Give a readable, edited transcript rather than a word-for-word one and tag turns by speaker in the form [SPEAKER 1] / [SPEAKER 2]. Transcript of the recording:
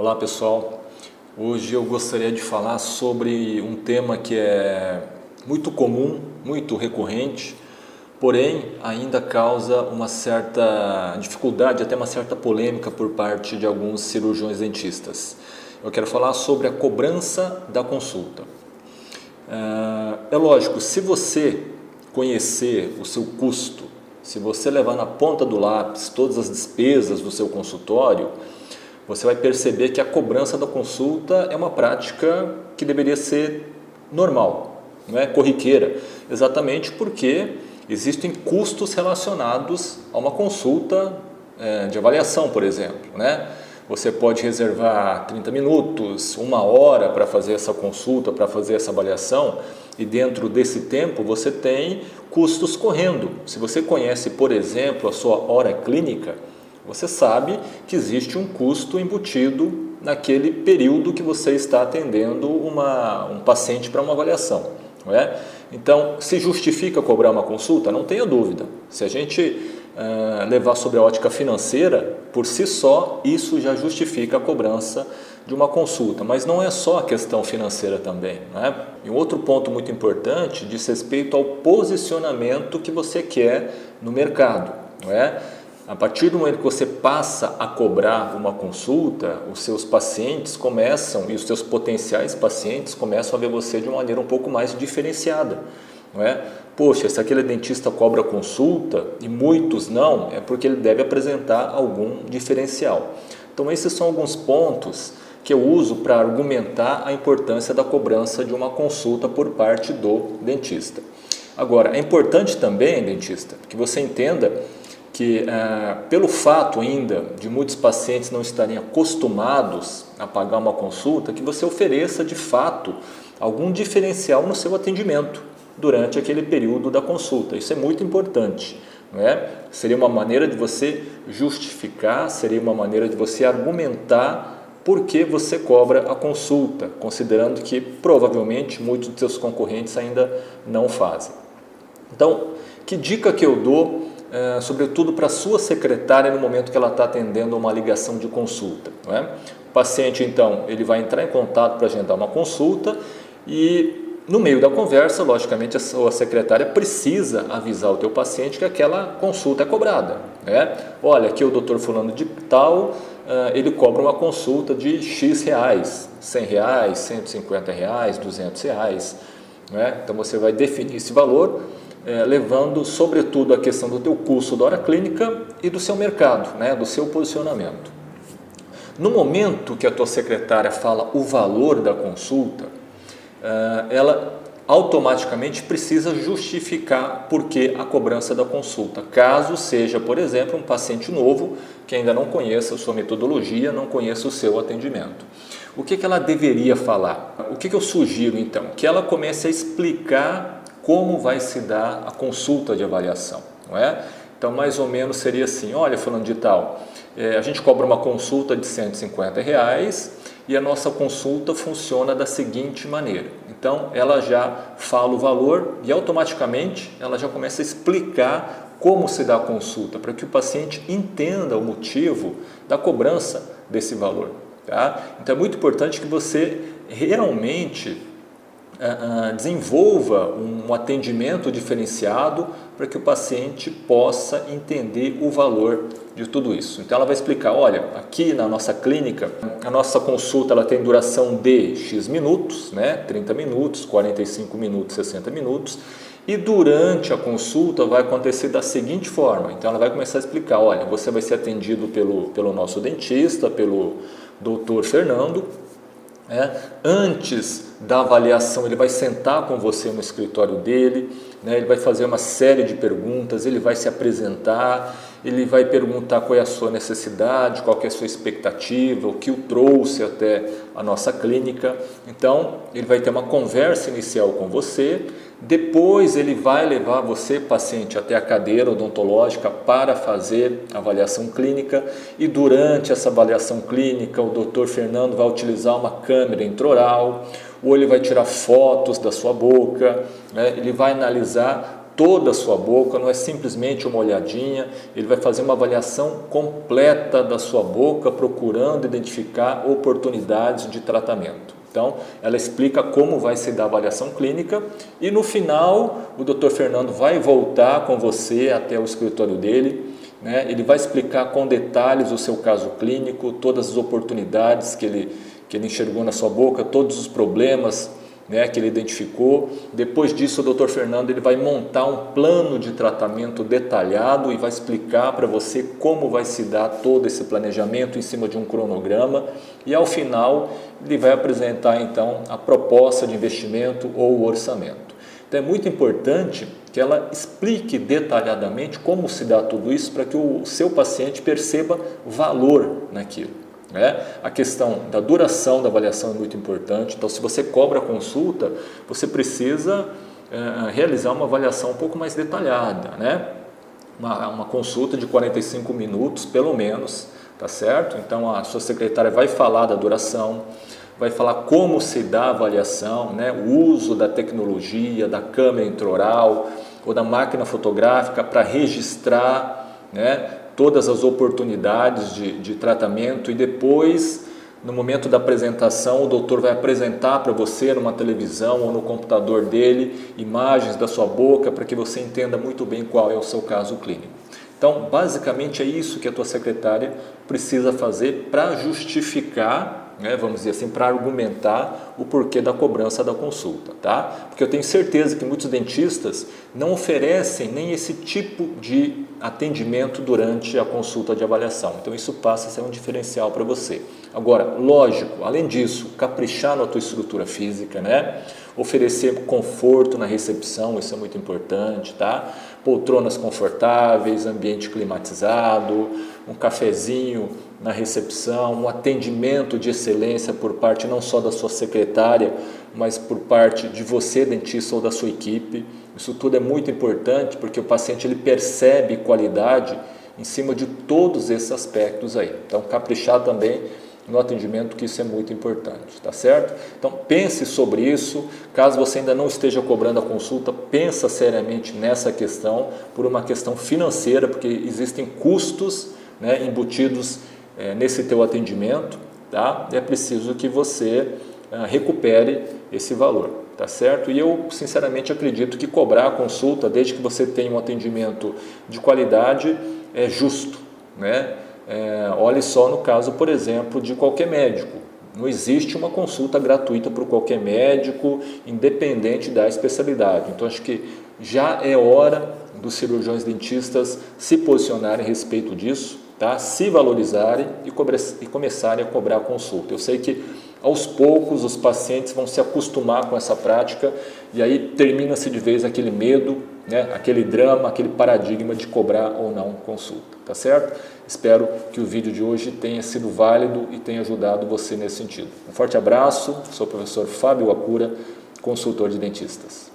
[SPEAKER 1] Olá pessoal, hoje eu gostaria de falar sobre um tema que é muito comum, muito recorrente, porém ainda causa uma certa dificuldade, até uma certa polêmica por parte de alguns cirurgiões dentistas. Eu quero falar sobre a cobrança da consulta. É lógico, se você conhecer o seu custo, se você levar na ponta do lápis todas as despesas do seu consultório, você vai perceber que a cobrança da consulta é uma prática que deveria ser normal, não é corriqueira, exatamente porque existem custos relacionados a uma consulta de avaliação, por exemplo, né? Você pode reservar 30 minutos, 1 hora para fazer essa consulta, para fazer essa avaliação, e dentro desse tempo você tem custos correndo. Se você conhece, por exemplo, a sua hora clínica, você sabe que existe um custo embutido naquele período que você está atendendo um paciente para uma avaliação, não é? Então, se justifica cobrar uma consulta? Não tenha dúvida. Se a gente levar sobre a ótica financeira, por si só, isso já justifica a cobrança de uma consulta. Mas não é só a questão financeira também, não é? E um outro ponto muito importante diz respeito ao posicionamento que você quer no mercado, não é? A partir do momento que você passa a cobrar uma consulta, os seus pacientes começam, e os seus potenciais pacientes começam a ver você de uma maneira um pouco mais diferenciada, não é? Poxa, se aquele dentista cobra consulta e muitos não, é porque ele deve apresentar algum diferencial. Então esses são alguns pontos que eu uso para argumentar a importância da cobrança de uma consulta por parte do dentista. Agora, é importante também, dentista, que você entenda que pelo fato ainda de muitos pacientes não estarem acostumados a pagar uma consulta, que você ofereça de fato algum diferencial no seu atendimento durante aquele período da consulta. Isso é muito importante, não é? Seria uma maneira de você justificar, seria uma maneira de você argumentar por que você cobra a consulta, considerando que provavelmente muitos dos seus concorrentes ainda não fazem. Então, que dica que eu dou sobretudo para a sua secretária no momento que ela está atendendo uma ligação de consulta, não é? O paciente, então, ele vai entrar em contato para agendar uma consulta e no meio da conversa, logicamente, a sua secretária precisa avisar o teu paciente que aquela consulta é cobrada, né? Olha, aqui o doutor fulano de tal, ele cobra uma consulta de X reais, R$100, R$150, R$200, né? Então você vai definir esse valor, levando sobretudo a questão do teu custo da hora clínica e do seu mercado, né, do seu posicionamento. No momento que a tua secretária fala o valor da consulta, ela automaticamente precisa justificar por que a cobrança da consulta, caso seja, por exemplo, um paciente novo que ainda não conheça a sua metodologia, não conheça o seu atendimento. O que ela deveria falar? O que eu sugiro então? Que ela comece a explicar como vai se dar a consulta de avaliação, não é? Então, mais ou menos seria assim: olha, fulano de tal, a gente cobra uma consulta de R$150 e a nossa consulta funciona da seguinte maneira. Então, ela já fala o valor e automaticamente ela já começa a explicar como se dá a consulta, para que o paciente entenda o motivo da cobrança desse valor, tá? Então, é muito importante que você realmente desenvolva um atendimento diferenciado para que o paciente possa entender o valor de tudo isso. Então ela vai explicar: olha, aqui na nossa clínica, a nossa consulta ela tem duração de X minutos, né? 30 minutos, 45 minutos, 60 minutos, e durante a consulta vai acontecer da seguinte forma. Então ela vai começar a explicar: olha, você vai ser atendido pelo nosso dentista, pelo doutor Fernando. Antes da avaliação, ele vai sentar com você no escritório dele, né? Ele vai fazer uma série de perguntas, ele vai se apresentar, ele vai perguntar qual é a sua necessidade, qual que é a sua expectativa, o que o trouxe até a nossa clínica. Então, ele vai ter uma conversa inicial com você, depois ele vai levar você, paciente, até a cadeira odontológica para fazer a avaliação clínica, e durante essa avaliação clínica o Dr. Fernando vai utilizar uma câmera intraoral, ou ele vai tirar fotos da sua boca, né? Ele vai analisar toda a sua boca, não é simplesmente uma olhadinha, ele vai fazer uma avaliação completa da sua boca, procurando identificar oportunidades de tratamento. Então, ela explica como vai se dar a avaliação clínica e no final o Dr. Fernando vai voltar com você até o escritório dele, né? Ele vai explicar com detalhes o seu caso clínico, todas as oportunidades que ele enxergou na sua boca, todos os problemas, né, que ele identificou. Depois disso, o Dr. Fernando ele vai montar um plano de tratamento detalhado e vai explicar para você como vai se dar todo esse planejamento em cima de um cronograma e ao final ele vai apresentar então a proposta de investimento ou o orçamento. Então é muito importante que ela explique detalhadamente como se dá tudo isso para que o seu paciente perceba valor naquilo. A questão da duração da avaliação é muito importante, então se você cobra a consulta, você precisa realizar uma avaliação um pouco mais detalhada, né? Uma consulta de 45 minutos pelo menos, tá certo? Então a sua secretária vai falar da duração, vai falar como se dá a avaliação, né? O uso da tecnologia, da câmera intraoral ou da máquina fotográfica para registrar, né, todas as oportunidades de tratamento e depois, no momento da apresentação, o doutor vai apresentar para você numa televisão ou no computador dele imagens da sua boca para que você entenda muito bem qual é o seu caso clínico. Então, basicamente é isso que a tua secretária precisa fazer para justificar, né, vamos dizer assim, para argumentar o porquê da cobrança da consulta, tá? Porque eu tenho certeza que muitos dentistas não oferecem nem esse tipo de atendimento durante a consulta de avaliação. Então isso passa a ser um diferencial para você. Agora, lógico, além disso, caprichar na tua estrutura física, né? Oferecer conforto na recepção, isso é muito importante, tá? Poltronas confortáveis, ambiente climatizado, um cafezinho na recepção, um atendimento de excelência por parte não só da sua secretária, mas por parte de você, dentista, ou da sua equipe. Isso tudo é muito importante porque o paciente ele percebe qualidade em cima de todos esses aspectos aí. Então, caprichar também no atendimento, que isso é muito importante, tá certo? Então, pense sobre isso. Caso você ainda não esteja cobrando a consulta, pensa seriamente nessa questão, por uma questão financeira, porque existem custos, né, embutidos nesse teu atendimento, tá? É preciso que você recupere esse valor, tá certo? E eu sinceramente acredito que cobrar a consulta, desde que você tenha um atendimento de qualidade, é justo, né? Olhe só no caso, por exemplo, de qualquer médico. Não existe uma consulta gratuita para qualquer médico, independente da especialidade. Então, acho que já é hora dos cirurgiões dentistas se posicionarem a respeito disso, tá? Se valorizarem e começarem a cobrar a consulta. Eu sei que aos poucos os pacientes vão se acostumar com essa prática e aí termina-se de vez aquele medo, né? Aquele drama, aquele paradigma de cobrar ou não consulta, tá certo? Espero que o vídeo de hoje tenha sido válido e tenha ajudado você nesse sentido. Um forte abraço, sou o professor Fábio Akura, consultor de dentistas.